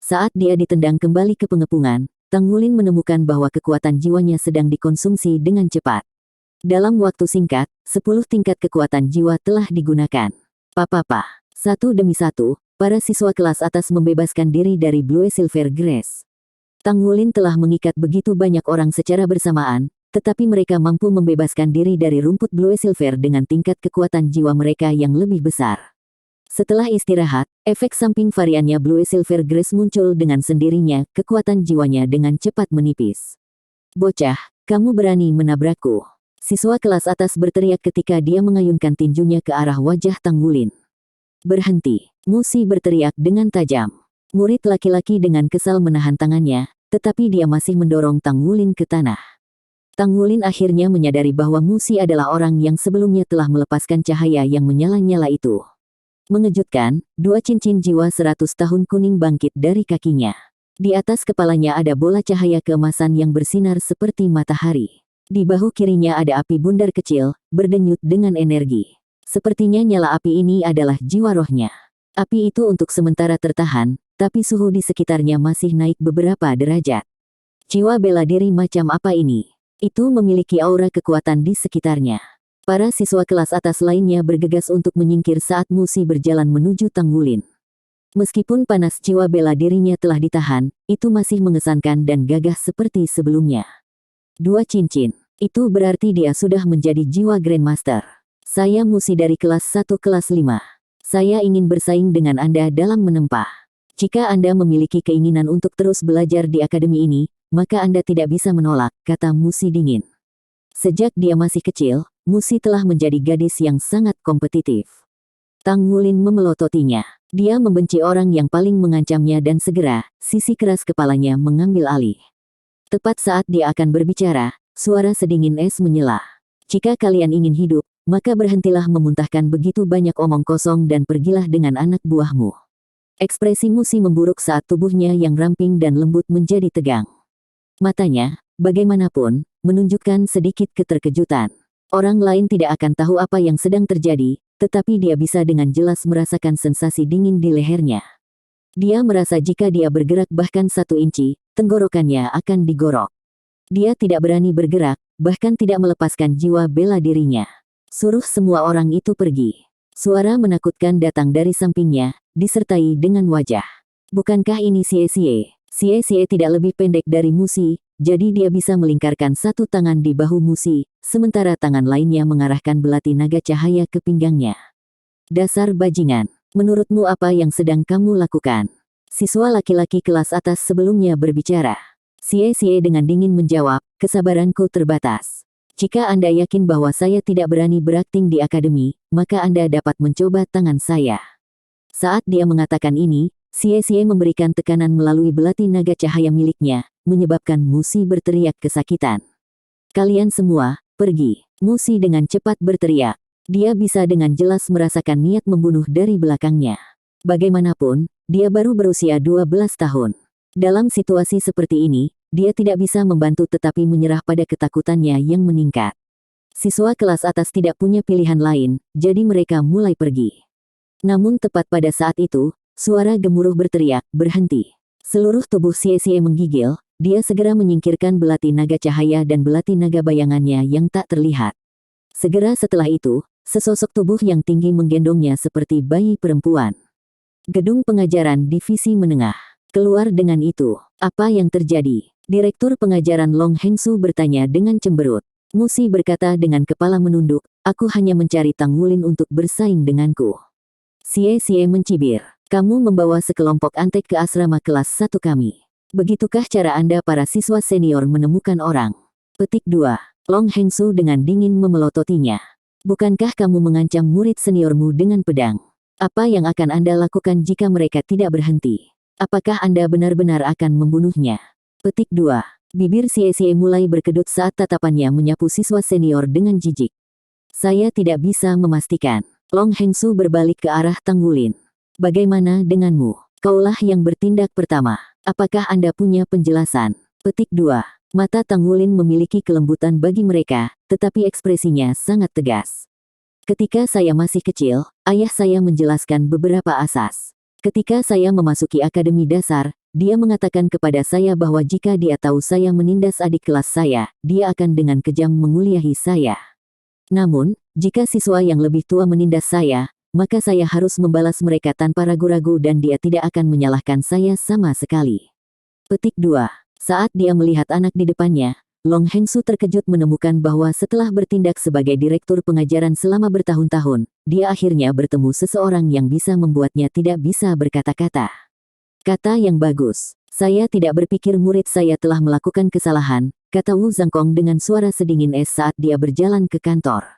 Saat dia ditendang kembali ke pengepungan, Tang Wulin menemukan bahwa kekuatan jiwanya sedang dikonsumsi dengan cepat. Dalam waktu singkat, 10 tingkat kekuatan jiwa telah digunakan. Papa. Satu demi satu, para siswa kelas atas membebaskan diri dari Blue Silver Grass. Tang Wulin telah mengikat begitu banyak orang secara bersamaan, tetapi mereka mampu membebaskan diri dari rumput Blue Silver dengan tingkat kekuatan jiwa mereka yang lebih besar. Setelah istirahat, efek samping variannya Blue Silver Grass muncul dengan sendirinya, kekuatan jiwanya dengan cepat menipis. Bocah, kamu berani menabrakku. Siswa kelas atas berteriak ketika dia mengayunkan tinjunya ke arah wajah Tang Wulin. Berhenti, Musi berteriak dengan tajam. Murid laki-laki dengan kesal menahan tangannya, tetapi dia masih mendorong Tang Wulin ke tanah. Tang Wulin akhirnya menyadari bahwa Musi adalah orang yang sebelumnya telah melepaskan cahaya yang menyala-nyala itu. Mengejutkan, 2 cincin jiwa 100 tahun kuning bangkit dari kakinya. Di atas kepalanya ada bola cahaya keemasan yang bersinar seperti matahari. Di bahu kirinya ada api bundar kecil, berdenyut dengan energi. Sepertinya nyala api ini adalah jiwa rohnya. Api itu untuk sementara tertahan, tapi suhu di sekitarnya masih naik beberapa derajat. Jiwa bela diri macam apa ini? Itu memiliki aura kekuatan di sekitarnya. Para siswa kelas atas lainnya bergegas untuk menyingkir saat Musi berjalan menuju Tang Wulin. Meskipun panas jiwa bela dirinya telah ditahan, itu masih mengesankan dan gagah seperti sebelumnya. 2 cincin. Itu berarti dia sudah menjadi jiwa Grandmaster. Saya Musi dari kelas 1 kelas 5. Saya ingin bersaing dengan Anda dalam menempa. Jika Anda memiliki keinginan untuk terus belajar di akademi ini, maka Anda tidak bisa menolak, kata Musi dingin. Sejak dia masih kecil, Musi telah menjadi gadis yang sangat kompetitif. Tang Wulin memelototinya. Dia membenci orang yang paling mengancamnya dan segera, sisi keras kepalanya mengambil alih. Tepat saat dia akan berbicara, suara sedingin es menyela. Jika kalian ingin hidup, maka berhentilah memuntahkan begitu banyak omong kosong dan pergilah dengan anak buahmu. Ekspresi Musi memburuk saat tubuhnya yang ramping dan lembut menjadi tegang. Matanya, bagaimanapun, menunjukkan sedikit keterkejutan. Orang lain tidak akan tahu apa yang sedang terjadi, tetapi dia bisa dengan jelas merasakan sensasi dingin di lehernya. Dia merasa jika dia bergerak bahkan 1 inci, tenggorokannya akan digorok. Dia tidak berani bergerak, bahkan tidak melepaskan jiwa bela dirinya. Suruh semua orang itu pergi. Suara menakutkan datang dari sampingnya, disertai dengan wajah. Bukankah ini Xie? Xie tidak lebih pendek dari Musi, jadi dia bisa melingkarkan 1 tangan di bahu Musi, sementara tangan lainnya mengarahkan belati naga cahaya ke pinggangnya. Dasar bajingan, menurutmu apa yang sedang kamu lakukan? Siswa laki-laki kelas atas sebelumnya berbicara. Xie dengan dingin menjawab, kesabaranku terbatas. Jika Anda yakin bahwa saya tidak berani berakting di akademi, maka Anda dapat mencoba tangan saya. Saat dia mengatakan ini, Xie memberikan tekanan melalui belati naga cahaya miliknya, menyebabkan Musi berteriak kesakitan. Kalian semua, pergi. Musi dengan cepat berteriak. Dia bisa dengan jelas merasakan niat membunuh dari belakangnya. Bagaimanapun, dia baru berusia 12 tahun. Dalam situasi seperti ini, dia tidak bisa membantu tetapi menyerah pada ketakutannya yang meningkat. Siswa kelas atas tidak punya pilihan lain, jadi mereka mulai pergi. Namun tepat pada saat itu, suara gemuruh berteriak, berhenti. Seluruh tubuh Xie menggigil, dia segera menyingkirkan belati naga cahaya dan belati naga bayangannya yang tak terlihat. Segera setelah itu, sesosok tubuh yang tinggi menggendongnya seperti bayi perempuan. Gedung pengajaran divisi menengah. Keluar dengan itu. Apa yang terjadi? Direktur pengajaran Long Hengsu bertanya dengan cemberut. Musi berkata dengan kepala menunduk, aku hanya mencari Tang Wulin untuk bersaing denganku. Xie mencibir. Kamu membawa sekelompok antek ke asrama kelas 1 kami. Begitukah cara Anda para siswa senior menemukan orang? Petik 2. Long Hengsu dengan dingin memelototinya. Bukankah kamu mengancam murid seniormu dengan pedang? Apa yang akan Anda lakukan jika mereka tidak berhenti? Apakah Anda benar-benar akan membunuhnya? Petik 2. Bibir Xie mulai berkedut saat tatapannya menyapu siswa senior dengan jijik. Saya tidak bisa memastikan. Long Hengsu berbalik ke arah Tang Wulin. Bagaimana denganmu? Kaulah yang bertindak pertama. Apakah Anda punya penjelasan? Petik 2. Mata Tang Wulin memiliki kelembutan bagi mereka, tetapi ekspresinya sangat tegas. Ketika saya masih kecil, ayah saya menjelaskan beberapa asas. Ketika saya memasuki akademi dasar, dia mengatakan kepada saya bahwa jika dia tahu saya menindas adik kelas saya, dia akan dengan kejam menguliahi saya. Namun, jika siswa yang lebih tua menindas saya, maka saya harus membalas mereka tanpa ragu-ragu dan dia tidak akan menyalahkan saya sama sekali. Petik 2. Saat dia melihat anak di depannya, Long Hengsu terkejut menemukan bahwa setelah bertindak sebagai direktur pengajaran selama bertahun-tahun, dia akhirnya bertemu seseorang yang bisa membuatnya tidak bisa berkata-kata. Kata yang bagus. Saya tidak berpikir murid saya telah melakukan kesalahan, kata Wu Zhangkong dengan suara sedingin es saat dia berjalan ke kantor.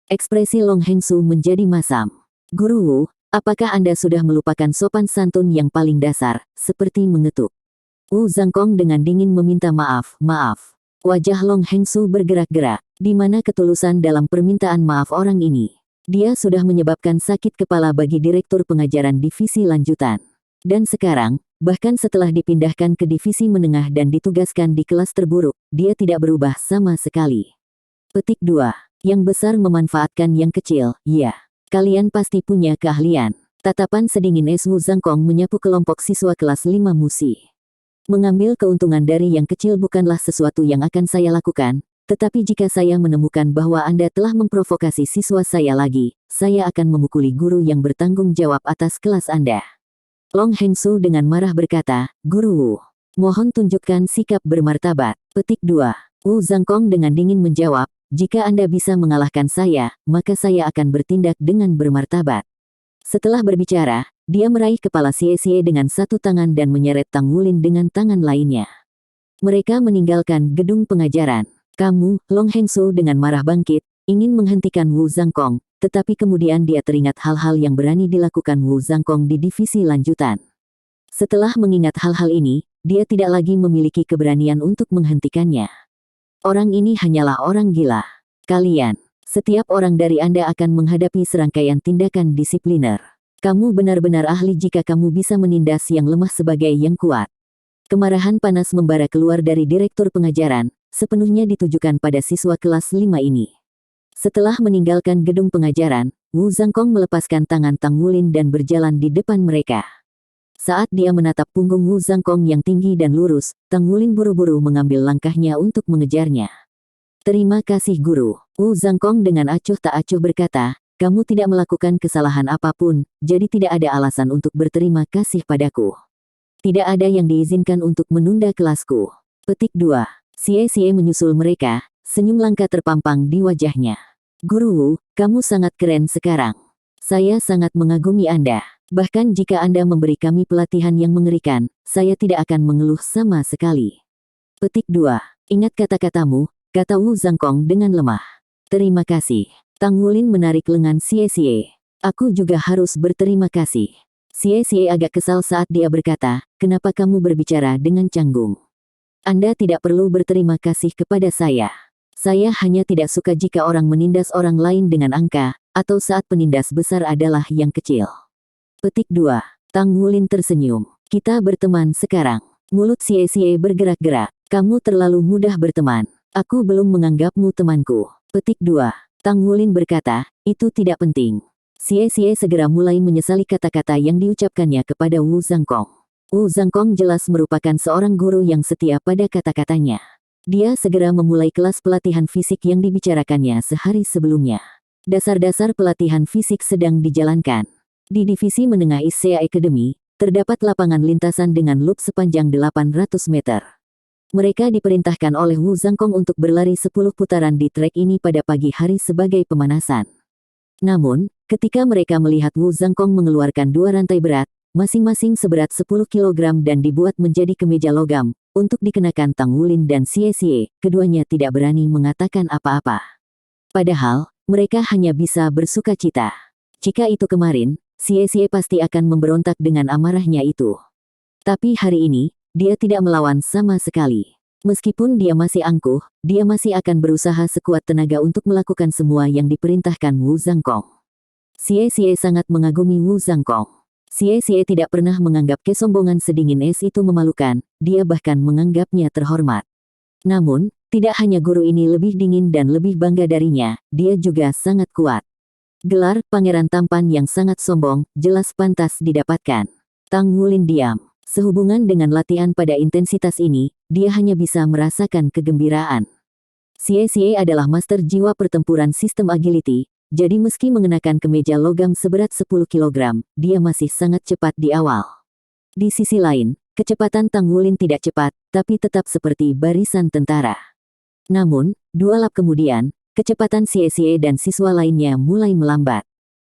Ekspresi Long Hengsu menjadi masam. Guru Wu, apakah Anda sudah melupakan sopan santun yang paling dasar, seperti mengetuk? Wu Zhangkong dengan dingin meminta maaf. Wajah Long Hengsu bergerak-gerak. Di mana ketulusan dalam permintaan maaf orang ini? Dia sudah menyebabkan sakit kepala bagi direktur pengajaran divisi lanjutan. Dan sekarang, bahkan setelah dipindahkan ke divisi menengah dan ditugaskan di kelas terburuk, dia tidak berubah sama sekali. Petik 2. Yang besar memanfaatkan yang kecil, ya. Kalian pasti punya keahlian. Tatapan sedingin es Wu Zhangkong menyapu kelompok siswa kelas 5 Musi. Mengambil keuntungan dari yang kecil bukanlah sesuatu yang akan saya lakukan, tetapi jika saya menemukan bahwa Anda telah memprovokasi siswa saya lagi, saya akan memukuli guru yang bertanggung jawab atas kelas Anda. Long Hengsu dengan marah berkata, Guru Wu, mohon tunjukkan sikap bermartabat. Petik 2. Wu Zhangkong dengan dingin menjawab, jika Anda bisa mengalahkan saya, maka saya akan bertindak dengan bermartabat. Setelah berbicara, dia meraih kepala Xie dengan satu tangan dan menyeret Tang Wulin dengan tangan lainnya. Mereka meninggalkan gedung pengajaran. Kamu, Long Hengsu dengan marah bangkit, ingin menghentikan Wu Zhangkong, tetapi kemudian dia teringat hal-hal yang berani dilakukan Wu Zhangkong di divisi lanjutan. Setelah mengingat hal-hal ini, dia tidak lagi memiliki keberanian untuk menghentikannya. Orang ini hanyalah orang gila. Kalian, setiap orang dari Anda akan menghadapi serangkaian tindakan disipliner. Kamu benar-benar ahli jika kamu bisa menindas yang lemah sebagai yang kuat. Kemarahan panas membara keluar dari direktur pengajaran, sepenuhnya ditujukan pada siswa kelas 5 ini. Setelah meninggalkan gedung pengajaran, Wu Zhangkong melepaskan tangan Tang Wulin dan berjalan di depan mereka. Saat dia menatap punggung Wu Zhangkong yang tinggi dan lurus, Tang Wulin buru-buru mengambil langkahnya untuk mengejarnya. Terima kasih guru. Wu Zhangkong dengan acuh tak acuh berkata, kamu tidak melakukan kesalahan apapun, jadi tidak ada alasan untuk berterima kasih padaku. Tidak ada yang diizinkan untuk menunda kelasku. Petik 2. Xie menyusul mereka, senyum langka terpampang di wajahnya. Guru Wu, kamu sangat keren sekarang. Saya sangat mengagumi Anda. Bahkan jika Anda memberi kami pelatihan yang mengerikan, saya tidak akan mengeluh sama sekali. Petik 2. Ingat kata-katamu, kata Wu Zhangkong dengan lemah. Terima kasih. Tang Wulin menarik lengan Xie. Aku juga harus berterima kasih. Xie agak kesal saat dia berkata, kenapa kamu berbicara dengan canggung? Anda tidak perlu berterima kasih kepada saya. Saya hanya tidak suka jika orang menindas orang lain dengan angka, atau saat penindas besar adalah yang kecil. Petik 2. Tang Wulin tersenyum. Kita berteman sekarang. Mulut Xie bergerak-gerak. Kamu terlalu mudah berteman. Aku belum menganggapmu temanku. Petik 2. Tang Wulin berkata, itu tidak penting. Xie segera mulai menyesali kata-kata yang diucapkannya kepada Wu Zhangkong. Wu Zhangkong jelas merupakan seorang guru yang setia pada kata-katanya. Dia segera memulai kelas pelatihan fisik yang dibicarakannya sehari sebelumnya. Dasar-dasar pelatihan fisik sedang dijalankan. Di divisi menengah Issea Academy, terdapat lapangan lintasan dengan loop sepanjang 800 meter. Mereka diperintahkan oleh Wu Zhangkong untuk berlari 10 putaran di trek ini pada pagi hari sebagai pemanasan. Namun, ketika mereka melihat Wu Zhangkong mengeluarkan 2 rantai berat, masing-masing seberat 10 kg dan dibuat menjadi kemeja logam, untuk dikenakan Tang Wulin dan Xie, keduanya tidak berani mengatakan apa-apa. Padahal, mereka hanya bisa bersuka cita. Jika itu kemarin, Xie pasti akan memberontak dengan amarahnya itu. Tapi hari ini, dia tidak melawan sama sekali. Meskipun dia masih angkuh, dia masih akan berusaha sekuat tenaga untuk melakukan semua yang diperintahkan Wu Zhangkong. Xie sangat mengagumi Wu Zhangkong. Xie tidak pernah menganggap kesombongan sedingin es itu memalukan, dia bahkan menganggapnya terhormat. Namun, tidak hanya guru ini lebih dingin dan lebih bangga darinya, dia juga sangat kuat. Gelar pangeran tampan yang sangat sombong, jelas pantas didapatkan. Tang Wulin diam. Sehubungan dengan latihan pada intensitas ini, dia hanya bisa merasakan kegembiraan. Xie adalah master jiwa pertempuran sistem agility, jadi meski mengenakan kemeja logam seberat 10 kg, dia masih sangat cepat di awal. Di sisi lain, kecepatan Tang Wulin tidak cepat, tapi tetap seperti barisan tentara. Namun, 2 lap kemudian, kecepatan Xie dan siswa lainnya mulai melambat.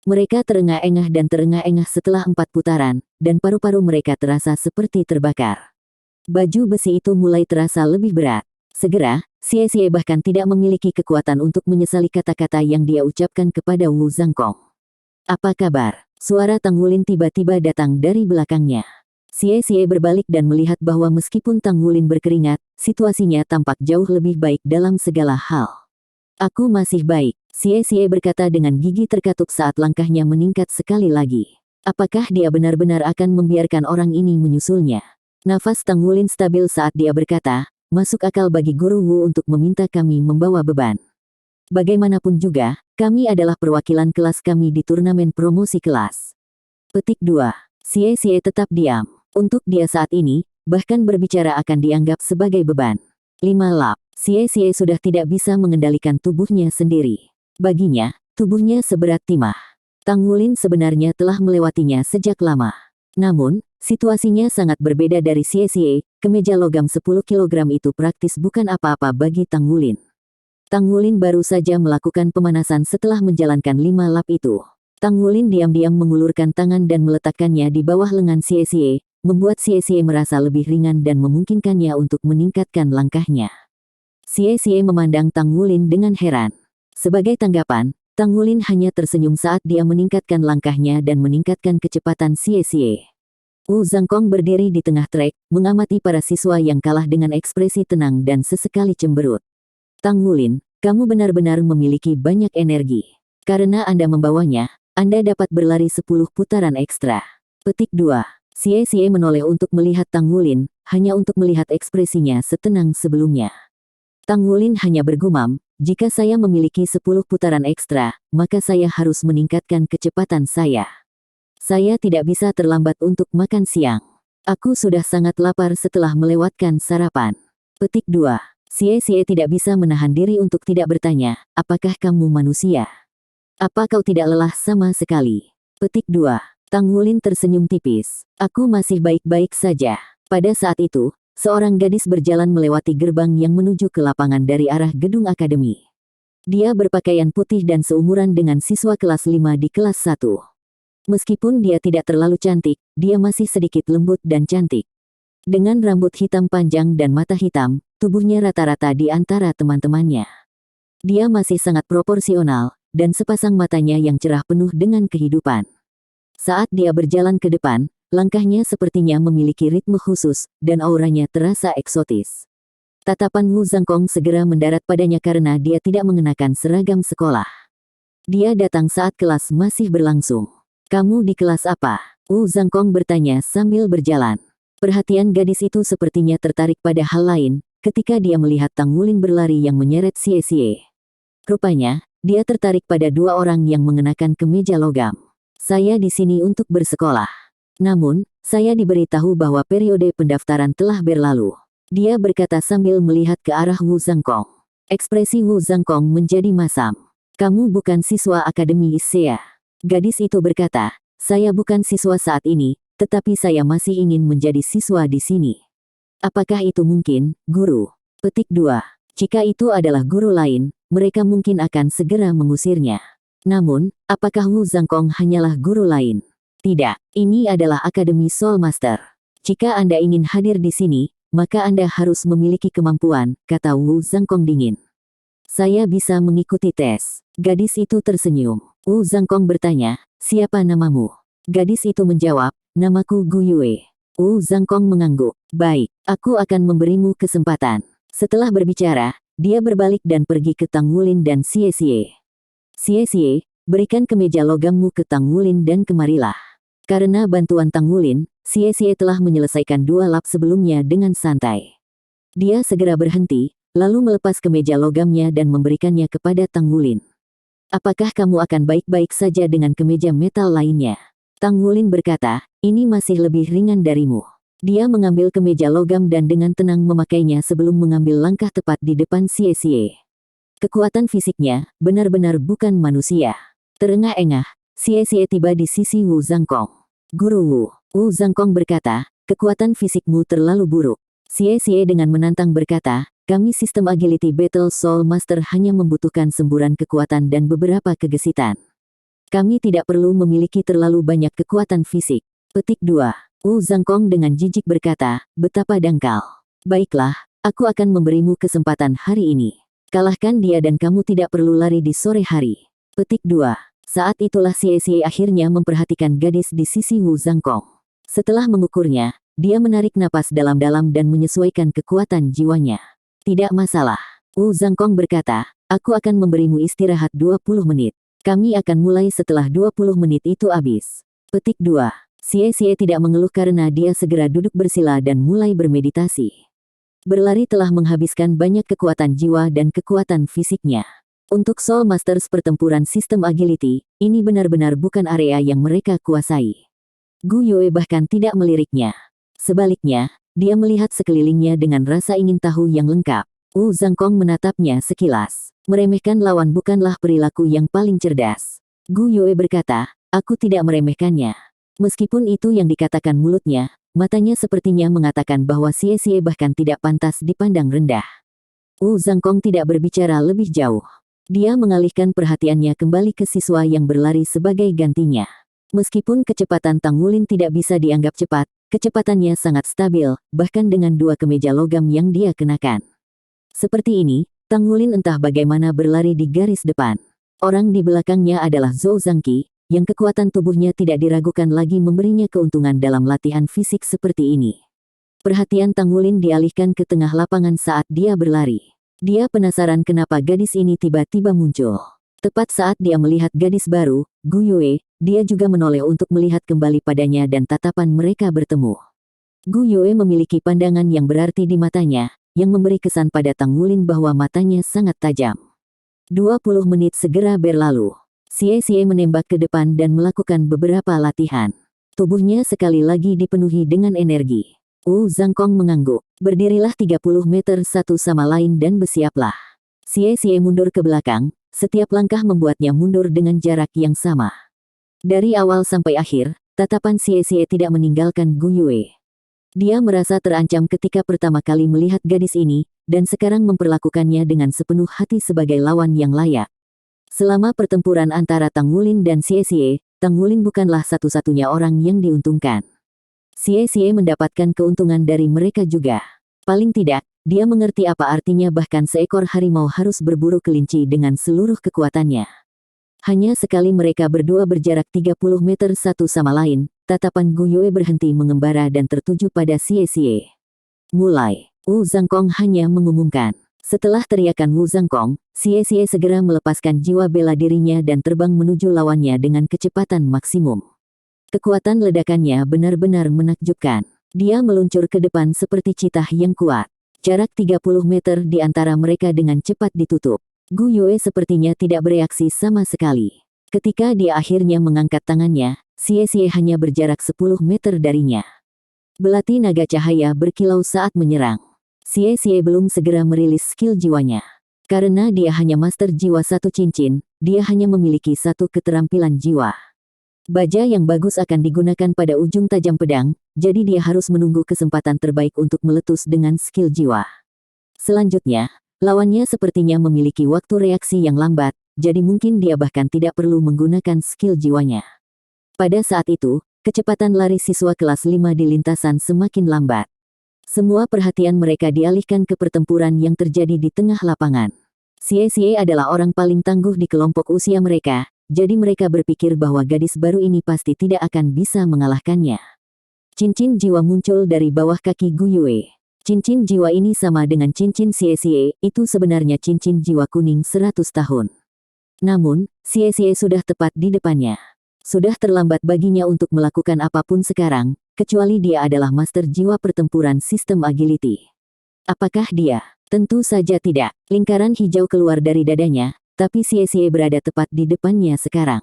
Mereka terengah-engah dan terengah-engah setelah 4 putaran, dan paru-paru mereka terasa seperti terbakar. Baju besi itu mulai terasa lebih berat. Segera, Xie bahkan tidak memiliki kekuatan untuk menyesali kata-kata yang dia ucapkan kepada Wu Zhangkong. "Apa kabar?" Suara Tang Wulin tiba-tiba datang dari belakangnya. Xie berbalik dan melihat bahwa meskipun Tang Wulin berkeringat, situasinya tampak jauh lebih baik dalam segala hal. "Aku masih baik," Xie berkata dengan gigi terkatuk saat langkahnya meningkat sekali lagi. Apakah dia benar-benar akan membiarkan orang ini menyusulnya? Nafas Tang Wulin stabil saat dia berkata, "Masuk akal bagi Guru Wu untuk meminta kami membawa beban. Bagaimanapun juga, kami adalah perwakilan kelas kami di turnamen promosi kelas." Petik 2. Xie tetap diam. Untuk dia saat ini, bahkan berbicara akan dianggap sebagai beban. 5 lap. Xie sudah tidak bisa mengendalikan tubuhnya sendiri. Baginya, tubuhnya seberat timah. Tang Wulin sebenarnya telah melewatinya sejak lama. Namun, situasinya sangat berbeda dari Xie. Kemeja logam 10 kg itu praktis bukan apa-apa bagi Tang Wulin. Tang Wulin baru saja melakukan pemanasan setelah menjalankan 5 lap itu. Tang Wulin diam-diam mengulurkan tangan dan meletakkannya di bawah lengan Xie, membuat Xie merasa lebih ringan dan memungkinkannya untuk meningkatkan langkahnya. Xie memandang Tang Wulin dengan heran. Sebagai tanggapan, Tang Wulin hanya tersenyum saat dia meningkatkan langkahnya dan meningkatkan kecepatan Xie. Wu Zhangkong berdiri di tengah trek, mengamati para siswa yang kalah dengan ekspresi tenang dan sesekali cemberut. "Tang Wulin, kamu benar-benar memiliki banyak energi. Karena Anda membawanya, Anda dapat berlari 10 putaran ekstra." Petik 2. Xie menoleh untuk melihat Tang Wulin, hanya untuk melihat ekspresinya setenang sebelumnya. Tang Wulin hanya bergumam, "Jika saya memiliki 10 putaran ekstra, maka saya harus meningkatkan kecepatan saya. Saya tidak bisa terlambat untuk makan siang. Aku sudah sangat lapar setelah melewatkan sarapan." Petik 2. Xie tidak bisa menahan diri untuk tidak bertanya, "Apakah kamu manusia? Apa kau tidak lelah sama sekali?" Petik 2. Tang Wulin tersenyum tipis. "Aku masih baik-baik saja." Pada saat itu, seorang gadis berjalan melewati gerbang yang menuju ke lapangan dari arah gedung akademi. Dia berpakaian putih dan seumuran dengan siswa kelas 5 di kelas 1. Meskipun dia tidak terlalu cantik, dia masih sedikit lembut dan cantik. Dengan rambut hitam panjang dan mata hitam, tubuhnya rata-rata di antara teman-temannya. Dia masih sangat proporsional, dan sepasang matanya yang cerah penuh dengan kehidupan. Saat dia berjalan ke depan, langkahnya sepertinya memiliki ritme khusus, dan auranya terasa eksotis. Tatapan Wu Zhangkong segera mendarat padanya karena dia tidak mengenakan seragam sekolah. Dia datang saat kelas masih berlangsung. "Kamu di kelas apa?" Wu Zhangkong bertanya sambil berjalan. Perhatian gadis itu sepertinya tertarik pada hal lain, ketika dia melihat Tang Wulin berlari yang menyeret Xie. Rupanya, dia tertarik pada 2 orang yang mengenakan kemeja logam. "Saya di sini untuk bersekolah. Namun, saya diberitahu bahwa periode pendaftaran telah berlalu." Dia berkata sambil melihat ke arah Wu Zhangkong. Ekspresi Wu Zhangkong menjadi masam. "Kamu bukan siswa Akademi Issea." Gadis itu berkata, "Saya bukan siswa saat ini, tetapi saya masih ingin menjadi siswa di sini." "Apakah itu mungkin, Guru?" Petik 2. Jika itu adalah guru lain, mereka mungkin akan segera mengusirnya. Namun, apakah Wu Zhangkong hanyalah guru lain? Tidak, ini adalah Akademi Soul Master. Jika Anda ingin hadir di sini, maka Anda harus memiliki kemampuan, kata Wu Zhangkong dingin. "Saya bisa mengikuti tes." Gadis itu tersenyum. Wu Zhangkong bertanya, "Siapa namamu?" Gadis itu menjawab, "Namaku Gu Yue." Wu Zhangkong mengangguk. "Baik, aku akan memberimu kesempatan." Setelah berbicara, dia berbalik dan pergi ke Tang Wulin dan Xie. "Xie, berikan kemeja logammu ke Tang Wulin dan kemarilah." Karena bantuan Tang Wulin, Xie telah menyelesaikan 2 lap sebelumnya dengan santai. Dia segera berhenti, lalu melepas kemeja logamnya dan memberikannya kepada Tang Wulin. "Apakah kamu akan baik-baik saja dengan kemeja metal lainnya?" Tang Wulin berkata, "Ini masih lebih ringan darimu." Dia mengambil kemeja logam dan dengan tenang memakainya sebelum mengambil langkah tepat di depan Xie. Kekuatan fisiknya benar-benar bukan manusia. Terengah-engah, Xie tiba di sisi Wu Zhangkong. Guru Wu Zhangkong berkata, kekuatan fisikmu terlalu buruk. Xie dengan menantang berkata, kami sistem agility Battle Soul Master hanya membutuhkan semburan kekuatan dan beberapa kegesitan. Kami tidak perlu memiliki terlalu banyak kekuatan fisik. Petik 2. Wu Zhangkong dengan jijik berkata, betapa dangkal. Baiklah, aku akan memberimu kesempatan hari ini. Kalahkan dia dan kamu tidak perlu lari di sore hari. Petik 2. Saat itulah Xie akhirnya memperhatikan gadis di sisi Wu Zhangkong. Setelah mengukurnya, dia menarik napas dalam-dalam dan menyesuaikan kekuatan jiwanya. Tidak masalah. Wu Zhangkong berkata, aku akan memberimu istirahat 20 menit. Kami akan mulai setelah 20 menit itu habis. Petik 2. Xie tidak mengeluh karena dia segera duduk bersila dan mulai bermeditasi. Berlari telah menghabiskan banyak kekuatan jiwa dan kekuatan fisiknya. Untuk Soul Masters pertempuran sistem agility, ini benar-benar bukan area yang mereka kuasai. Gu Yue bahkan tidak meliriknya. Sebaliknya, dia melihat sekelilingnya dengan rasa ingin tahu yang lengkap. Wu Zhangkong menatapnya sekilas. Meremehkan lawan bukanlah perilaku yang paling cerdas. Gu Yue berkata, aku tidak meremehkannya. Meskipun itu yang dikatakan mulutnya, matanya sepertinya mengatakan bahwa Xie bahkan tidak pantas dipandang rendah. Wu Zhangkong tidak berbicara lebih jauh. Dia mengalihkan perhatiannya kembali ke siswa yang berlari sebagai gantinya. Meskipun kecepatan Tang Wulin tidak bisa dianggap cepat, kecepatannya sangat stabil, bahkan dengan 2 kemeja logam yang dia kenakan. Seperti ini, Tang Wulin entah bagaimana berlari di garis depan. Orang di belakangnya adalah Zhou Zhangqi, yang kekuatan tubuhnya tidak diragukan lagi memberinya keuntungan dalam latihan fisik seperti ini. Perhatian Tang Wulin dialihkan ke tengah lapangan saat dia berlari. Dia penasaran kenapa gadis ini tiba-tiba muncul. Tepat saat dia melihat gadis baru, Gu Yue, dia juga menoleh untuk melihat kembali padanya dan tatapan mereka bertemu. Gu Yue memiliki pandangan yang berarti di matanya, yang memberi kesan pada Tang Wulin bahwa matanya sangat tajam. 20 menit segera berlalu. Xie menembak ke depan dan melakukan beberapa latihan. Tubuhnya sekali lagi dipenuhi dengan energi. Wu Zhangkong mengangguk. Berdirilah 30 meter satu sama lain dan bersiaplah. Xie mundur ke belakang, setiap langkah membuatnya mundur dengan jarak yang sama. Dari awal sampai akhir, tatapan Xie tidak meninggalkan Gu Yue. Dia merasa terancam ketika pertama kali melihat gadis ini, dan sekarang memperlakukannya dengan sepenuh hati sebagai lawan yang layak. Selama pertempuran antara Tang Wulin dan Xie, Tang Wulin bukanlah satu-satunya orang yang diuntungkan. Xie mendapatkan keuntungan dari mereka juga. Paling tidak, dia mengerti apa artinya bahkan seekor harimau harus berburu kelinci dengan seluruh kekuatannya. Hanya sekali mereka berdua berjarak 30 meter satu sama lain, tatapan Gu Yue berhenti mengembara dan tertuju pada Xie. Mulai, Wu Zhangkong hanya mengumumkan. Setelah teriakan Wu Zhangkong, Xie segera melepaskan jiwa bela dirinya dan terbang menuju lawannya dengan kecepatan maksimum. Kekuatan ledakannya benar-benar menakjubkan. Dia meluncur ke depan seperti citah yang kuat. Jarak 30 meter di antara mereka dengan cepat ditutup. Gu Yue sepertinya tidak bereaksi sama sekali. Ketika dia akhirnya mengangkat tangannya, Xie hanya berjarak 10 meter darinya. Belati naga cahaya berkilau saat menyerang. Xie belum segera merilis skill jiwanya. Karena dia hanya master jiwa satu cincin, dia hanya memiliki satu keterampilan jiwa. Baja yang bagus akan digunakan pada ujung tajam pedang, jadi dia harus menunggu kesempatan terbaik untuk meletus dengan skill jiwa. Selanjutnya, lawannya sepertinya memiliki waktu reaksi yang lambat, jadi mungkin dia bahkan tidak perlu menggunakan skill jiwanya. Pada saat itu, kecepatan lari siswa kelas 5 di lintasan semakin lambat. Semua perhatian mereka dialihkan ke pertempuran yang terjadi di tengah lapangan. Xie adalah orang paling tangguh di kelompok usia mereka, jadi mereka berpikir bahwa gadis baru ini pasti tidak akan bisa mengalahkannya. Cincin jiwa muncul dari bawah kaki Gu Yue. Cincin jiwa ini sama dengan cincin Xie, itu sebenarnya cincin jiwa kuning 100 tahun. Namun, Xie sudah tepat di depannya. Sudah terlambat baginya untuk melakukan apapun sekarang, kecuali dia adalah master jiwa pertempuran sistem agility. Apakah dia? Tentu saja tidak. Lingkaran hijau keluar dari dadanya, tapi Xie berada tepat di depannya sekarang.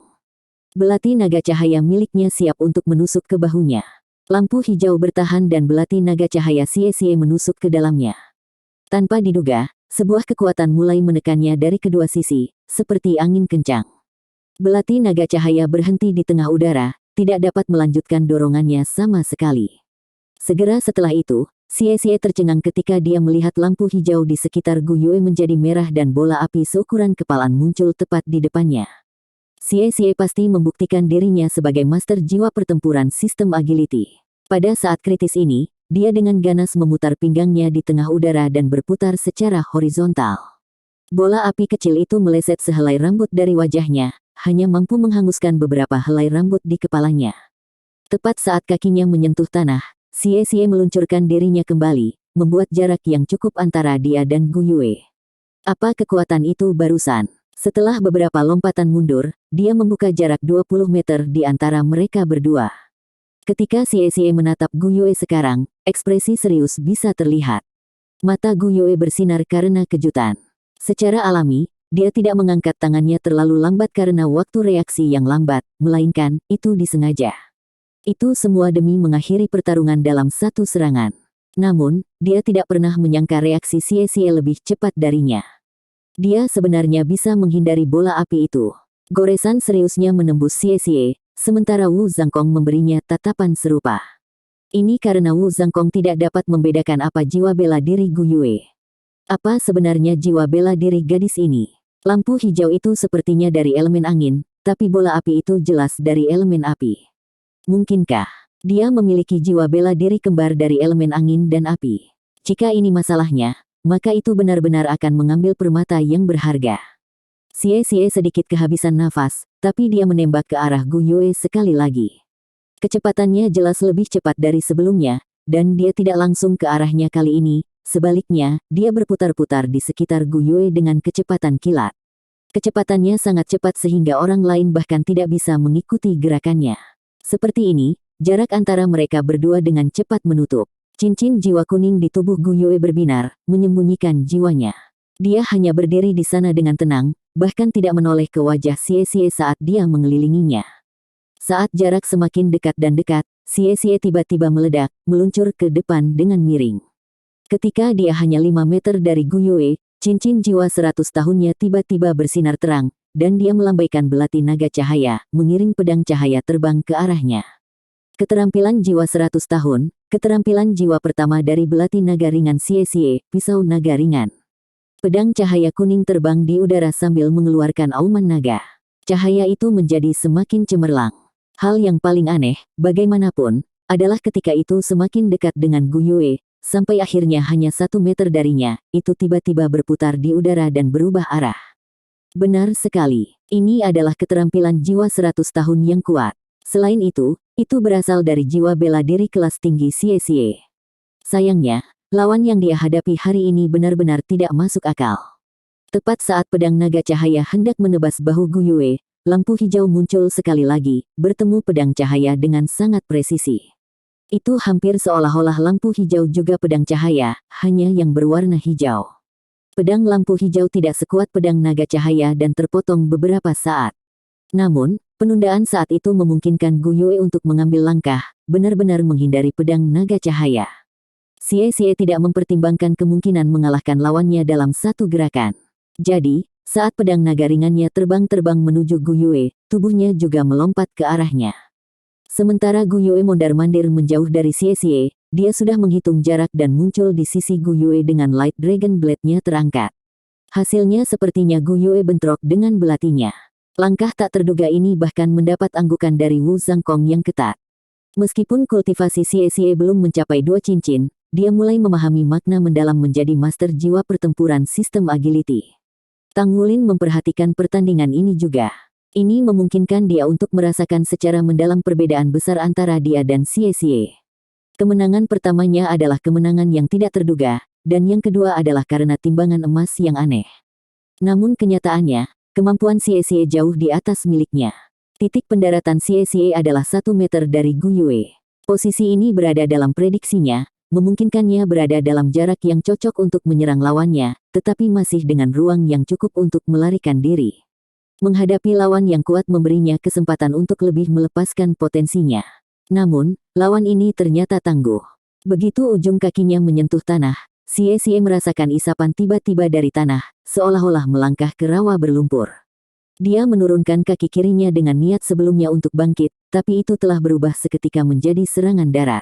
Belati naga cahaya miliknya siap untuk menusuk ke bahunya. Lampu hijau bertahan dan belati naga cahaya Xie menusuk ke dalamnya. Tanpa diduga, sebuah kekuatan mulai menekannya dari kedua sisi, seperti angin kencang. Belati naga cahaya berhenti di tengah udara, tidak dapat melanjutkan dorongannya sama sekali. Segera setelah itu, Xie tercengang ketika dia melihat lampu hijau di sekitar Gu Yue menjadi merah dan bola api seukuran kepalan muncul tepat di depannya. Xie pasti membuktikan dirinya sebagai master jiwa pertempuran sistem agility. Pada saat kritis ini, dia dengan ganas memutar pinggangnya di tengah udara dan berputar secara horizontal. Bola api kecil itu meleset sehelai rambut dari wajahnya, hanya mampu menghanguskan beberapa helai rambut di kepalanya. Tepat saat kakinya menyentuh tanah, Xie meluncurkan dirinya kembali, membuat jarak yang cukup antara dia dan Gu Yue. Apa kekuatan itu barusan? Setelah beberapa lompatan mundur, dia membuka jarak 20 meter di antara mereka berdua. Ketika Xie menatap Gu Yue sekarang, ekspresi serius bisa terlihat. Mata Gu Yue bersinar karena kejutan. Secara alami, dia tidak mengangkat tangannya terlalu lambat karena waktu reaksi yang lambat, melainkan itu disengaja. Itu semua demi mengakhiri pertarungan dalam satu serangan. Namun, dia tidak pernah menyangka reaksi Xie lebih cepat darinya. Dia sebenarnya bisa menghindari bola api itu. Goresan seriusnya menembus Xie, sementara Wu Zhangkong memberinya tatapan serupa. Ini karena Wu Zhangkong tidak dapat membedakan apa jiwa bela diri Gu Yue. Apa sebenarnya jiwa bela diri gadis ini? Lampu hijau itu sepertinya dari elemen angin, tapi bola api itu jelas dari elemen api. Mungkinkah dia memiliki jiwa bela diri kembar dari elemen angin dan api? Jika ini masalahnya, maka itu benar-benar akan mengambil permata yang berharga. Xie sedikit kehabisan nafas, tapi dia menembak ke arah Gu Yue sekali lagi. Kecepatannya jelas lebih cepat dari sebelumnya, dan dia tidak langsung ke arahnya kali ini, sebaliknya, dia berputar-putar di sekitar Gu Yue dengan kecepatan kilat. Kecepatannya sangat cepat sehingga orang lain bahkan tidak bisa mengikuti gerakannya. Seperti ini, jarak antara mereka berdua dengan cepat menutup. Cincin jiwa kuning di tubuh Gu Yue berbinar, menyembunyikan jiwanya. Dia hanya berdiri di sana dengan tenang, bahkan tidak menoleh ke wajah Xie saat dia mengelilinginya. Saat jarak semakin dekat dan dekat, Xie tiba-tiba meledak, meluncur ke depan dengan miring. Ketika dia hanya 5 meter dari Gu Yue, cincin jiwa 100 tahunnya tiba-tiba bersinar terang, dan dia melambaikan belati naga cahaya, mengiring pedang cahaya terbang ke arahnya. Keterampilan jiwa 100 tahun, keterampilan jiwa pertama dari belati naga ringan Xie, pisau naga ringan. Pedang cahaya kuning terbang di udara sambil mengeluarkan auman naga. Cahaya itu menjadi semakin cemerlang. Hal yang paling aneh, bagaimanapun, adalah ketika itu semakin dekat dengan Gu Yue, sampai akhirnya hanya 1 meter darinya, itu tiba-tiba berputar di udara dan berubah arah. Benar sekali, ini adalah keterampilan jiwa 100 tahun yang kuat. Selain itu berasal dari jiwa bela diri kelas tinggi Xie. Sayangnya, lawan yang dia hadapi hari ini benar-benar tidak masuk akal. Tepat saat pedang naga cahaya hendak menebas bahu Gu Yue, lampu hijau muncul sekali lagi, bertemu pedang cahaya dengan sangat presisi. Itu hampir seolah-olah lampu hijau juga pedang cahaya, hanya yang berwarna hijau. Pedang lampu hijau tidak sekuat pedang naga cahaya dan terpotong beberapa saat. Namun, penundaan saat itu memungkinkan Gu Yue untuk mengambil langkah, benar-benar menghindari pedang naga cahaya. Xie tidak mempertimbangkan kemungkinan mengalahkan lawannya dalam satu gerakan. Jadi, saat pedang naga ringannya terbang menuju Gu Yue, tubuhnya juga melompat ke arahnya. Sementara Gu Yue mondar-mandir menjauh dari Xie, dia sudah menghitung jarak dan muncul di sisi Gu Yue dengan Light Dragon Blade-nya terangkat. Hasilnya sepertinya Gu Yue bentrok dengan belatinya. Langkah tak terduga ini bahkan mendapat anggukan dari Wu Zhangkong yang ketat. Meskipun kultivasi Xie belum mencapai 2 cincin, dia mulai memahami makna mendalam menjadi master jiwa pertempuran sistem agility. Tang Wulin memperhatikan pertandingan ini juga. Ini memungkinkan dia untuk merasakan secara mendalam perbedaan besar antara dia dan Xie. Kemenangan pertamanya adalah kemenangan yang tidak terduga, dan yang kedua adalah karena timbangan emas yang aneh. Namun kenyataannya, kemampuan Xie jauh di atas miliknya. Titik pendaratan Xie adalah 1 meter dari Gu Yue. Posisi ini berada dalam prediksinya, memungkinkannya berada dalam jarak yang cocok untuk menyerang lawannya, tetapi masih dengan ruang yang cukup untuk melarikan diri. Menghadapi lawan yang kuat memberinya kesempatan untuk lebih melepaskan potensinya. Namun, lawan ini ternyata tangguh. Begitu ujung kakinya menyentuh tanah, Xie merasakan isapan tiba-tiba dari tanah, seolah-olah melangkah ke rawa berlumpur. Dia menurunkan kaki kirinya dengan niat sebelumnya untuk bangkit, tapi itu telah berubah seketika menjadi serangan darat.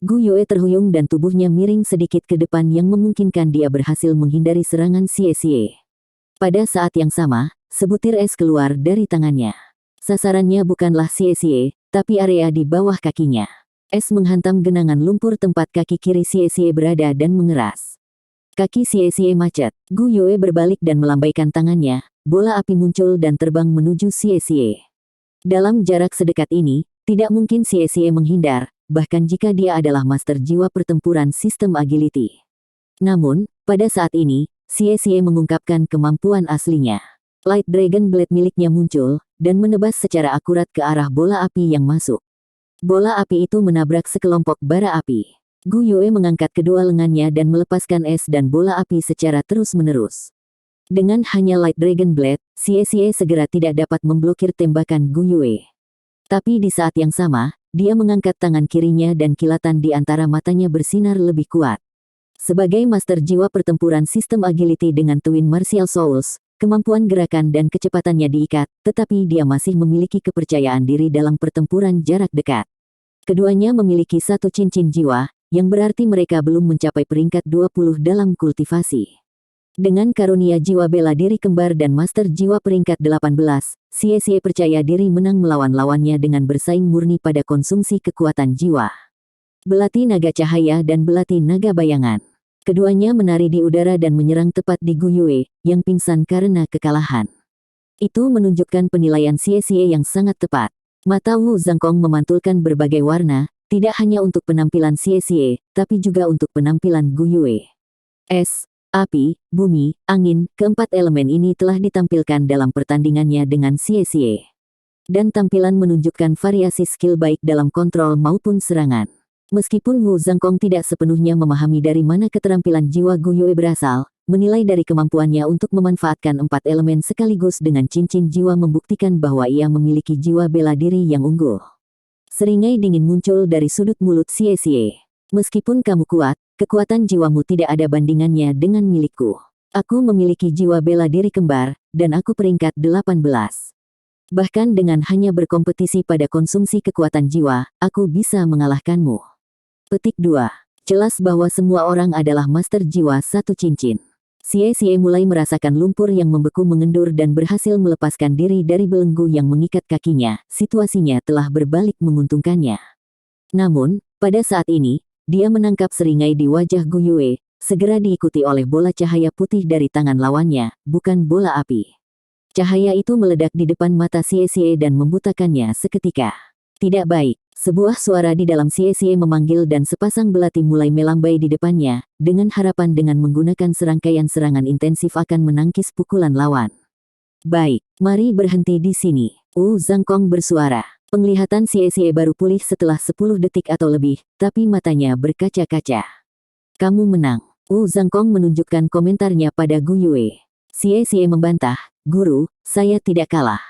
Gu Yue terhuyung dan tubuhnya miring sedikit ke depan yang memungkinkan dia berhasil menghindari serangan Xie. Pada saat yang sama, sebutir es keluar dari tangannya. Sasarannya bukanlah Xie, tapi area di bawah kakinya. Es menghantam genangan lumpur tempat kaki kiri Xie berada dan mengeras. Kaki Xie macet. Gu Yue berbalik dan melambaikan tangannya, bola api muncul dan terbang menuju Xie. Dalam jarak sedekat ini, tidak mungkin Xie menghindar, bahkan jika dia adalah master jiwa pertempuran sistem agility. Namun, pada saat ini, Xie mengungkapkan kemampuan aslinya. Light Dragon Blade miliknya muncul, dan menebas secara akurat ke arah bola api yang masuk. Bola api itu menabrak sekelompok bara api. Gu Yue mengangkat kedua lengannya dan melepaskan es dan bola api secara terus-menerus. Dengan hanya Light Dragon Blade, Xie segera tidak dapat memblokir tembakan Gu Yue. Tapi di saat yang sama, dia mengangkat tangan kirinya dan kilatan di antara matanya bersinar lebih kuat. Sebagai master jiwa pertempuran sistem agility dengan Twin Martial Souls, kemampuan gerakan dan kecepatannya diikat, tetapi dia masih memiliki kepercayaan diri dalam pertempuran jarak dekat. Keduanya memiliki satu cincin jiwa, yang berarti mereka belum mencapai peringkat 20 dalam kultivasi. Dengan karunia jiwa bela diri kembar dan master jiwa peringkat 18, Xie percaya diri menang melawan lawannya dengan bersaing murni pada konsumsi kekuatan jiwa. Belati naga cahaya dan belati naga bayangan. Keduanya menari di udara dan menyerang tepat di Gu Yue, yang pingsan karena kekalahan. Itu menunjukkan penilaian Xie yang sangat tepat. Mata Wu Zhangkong memantulkan berbagai warna, tidak hanya untuk penampilan Xie, tapi juga untuk penampilan Gu Yue. Es, api, bumi, angin, keempat elemen ini telah ditampilkan dalam pertandingannya dengan Xie. Dan tampilan menunjukkan variasi skill baik dalam kontrol maupun serangan. Meskipun Wu Zhangkong tidak sepenuhnya memahami dari mana keterampilan jiwa Gu Yue berasal, menilai dari kemampuannya untuk memanfaatkan empat elemen sekaligus dengan cincin jiwa membuktikan bahwa ia memiliki jiwa bela diri yang unggul. Seringai dingin muncul dari sudut mulut Xie. Meskipun kamu kuat, kekuatan jiwamu tidak ada bandingannya dengan milikku. Aku memiliki jiwa bela diri kembar, dan aku peringkat 18. Bahkan dengan hanya berkompetisi pada konsumsi kekuatan jiwa, aku bisa mengalahkanmu. Petik 2. Jelas bahwa semua orang adalah master jiwa satu cincin. Xie mulai merasakan lumpur yang membeku mengendur dan berhasil melepaskan diri dari belenggu yang mengikat kakinya. Situasinya telah berbalik menguntungkannya. Namun, pada saat ini, dia menangkap seringai di wajah Gu Yue, segera diikuti oleh bola cahaya putih dari tangan lawannya, bukan bola api. Cahaya itu meledak di depan mata Xie dan membutakannya seketika. Tidak baik. Sebuah suara di dalam Xie memanggil dan sepasang belati mulai melambai di depannya, dengan harapan dengan menggunakan serangkaian serangan intensif akan menangkis pukulan lawan. Baik, mari berhenti di sini. Wu Zhangkong bersuara. Penglihatan Xie baru pulih setelah 10 detik atau lebih, tapi matanya berkaca-kaca. Kamu menang. Wu Zhangkong menunjukkan komentarnya pada Gu Yue. Xie membantah, Guru, saya tidak kalah.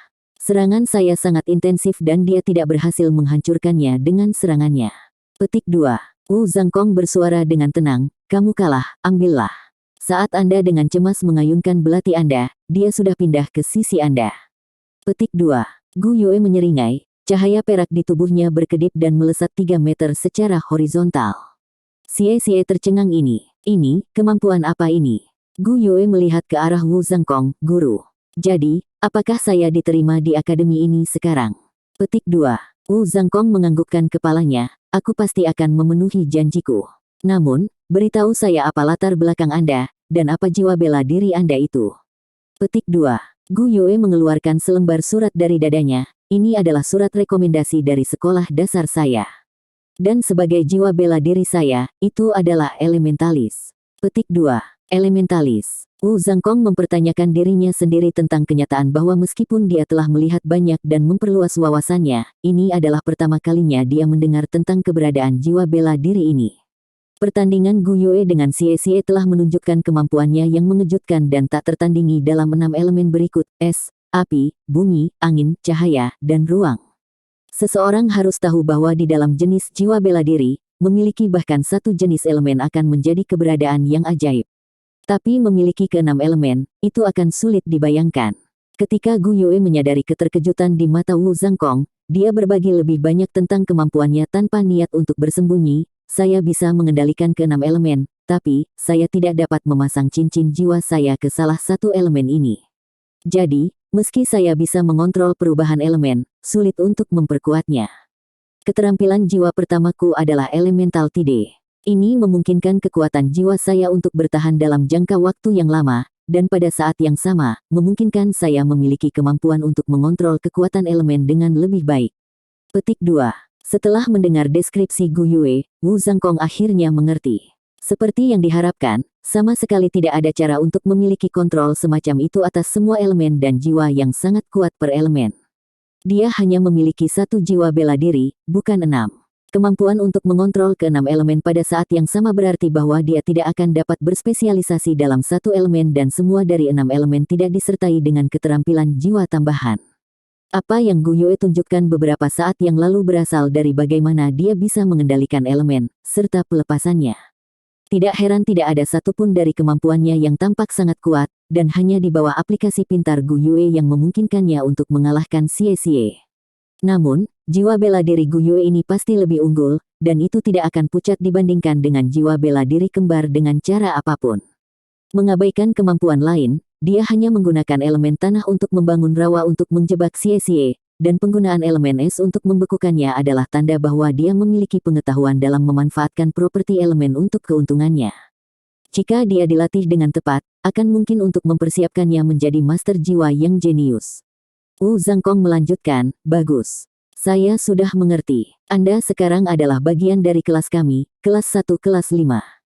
Serangan saya sangat intensif dan dia tidak berhasil menghancurkannya dengan serangannya. Petik 2. Wu Zhangkong bersuara dengan tenang, kamu kalah, ambillah. Saat Anda dengan cemas mengayunkan belati Anda, dia sudah pindah ke sisi Anda. Petik 2. Gu Yue menyeringai, cahaya perak di tubuhnya berkedip dan melesat 3 meter secara horizontal. Xie tercengang ini kemampuan apa ini? Gu Yue melihat ke arah Wu Zhangkong, Guru. Jadi, apakah saya diterima di akademi ini sekarang? Petik 2. Wu Zhangkong menganggukkan kepalanya, aku pasti akan memenuhi janjiku. Namun, beritahu saya apa latar belakang Anda, dan apa jiwa bela diri Anda itu. Petik 2. Gu Yue mengeluarkan selembar surat dari dadanya, ini adalah surat rekomendasi dari sekolah dasar saya. Dan sebagai jiwa bela diri saya, itu adalah elementalis. Petik 2. Elementalis. Wu Zhangkong mempertanyakan dirinya sendiri tentang kenyataan bahwa meskipun dia telah melihat banyak dan memperluas wawasannya, ini adalah pertama kalinya dia mendengar tentang keberadaan jiwa bela diri ini. Pertandingan Gu Yue dengan Xie telah menunjukkan kemampuannya yang mengejutkan dan tak tertandingi dalam 6 elemen berikut, es, api, bumi, angin, cahaya, dan ruang. Seseorang harus tahu bahwa di dalam jenis jiwa bela diri, memiliki bahkan satu jenis elemen akan menjadi keberadaan yang ajaib. Tapi memiliki keenam elemen, itu akan sulit dibayangkan. Ketika Gu Yue menyadari keterkejutan di mata Wu Zhangkong, dia berbagi lebih banyak tentang kemampuannya tanpa niat untuk bersembunyi. Saya bisa mengendalikan keenam elemen, tapi saya tidak dapat memasang cincin jiwa saya ke salah satu elemen ini. Jadi, meski saya bisa mengontrol perubahan elemen, sulit untuk memperkuatnya. Keterampilan jiwa pertamaku adalah elemental tide. Ini memungkinkan kekuatan jiwa saya untuk bertahan dalam jangka waktu yang lama, dan pada saat yang sama, memungkinkan saya memiliki kemampuan untuk mengontrol kekuatan elemen dengan lebih baik. Petik 2. Setelah mendengar deskripsi Gu Yue, Wu Zhangkong akhirnya mengerti. Seperti yang diharapkan, sama sekali tidak ada cara untuk memiliki kontrol semacam itu atas semua elemen dan jiwa yang sangat kuat per elemen. Dia hanya memiliki satu jiwa bela diri, bukan 6. Kemampuan untuk mengontrol keenam elemen pada saat yang sama berarti bahwa dia tidak akan dapat berspesialisasi dalam satu elemen dan semua dari 6 elemen tidak disertai dengan keterampilan jiwa tambahan. Apa yang Gu Yue tunjukkan beberapa saat yang lalu berasal dari bagaimana dia bisa mengendalikan elemen, serta pelepasannya. Tidak heran tidak ada satupun dari kemampuannya yang tampak sangat kuat, dan hanya di bawah aplikasi pintar Gu Yue yang memungkinkannya untuk mengalahkan Xie Xie. Namun, jiwa bela diri Gu Yue ini pasti lebih unggul, dan itu tidak akan pucat dibandingkan dengan jiwa bela diri kembar dengan cara apapun. Mengabaikan kemampuan lain, dia hanya menggunakan elemen tanah untuk membangun rawa untuk menjebak Xie Xie, dan penggunaan elemen es untuk membekukannya adalah tanda bahwa dia memiliki pengetahuan dalam memanfaatkan properti elemen untuk keuntungannya. Jika dia dilatih dengan tepat, akan mungkin untuk mempersiapkannya menjadi master jiwa yang jenius. Wu Zhangkong melanjutkan, bagus. Saya sudah mengerti. Anda sekarang adalah bagian dari kelas kami, kelas 1 kelas 5.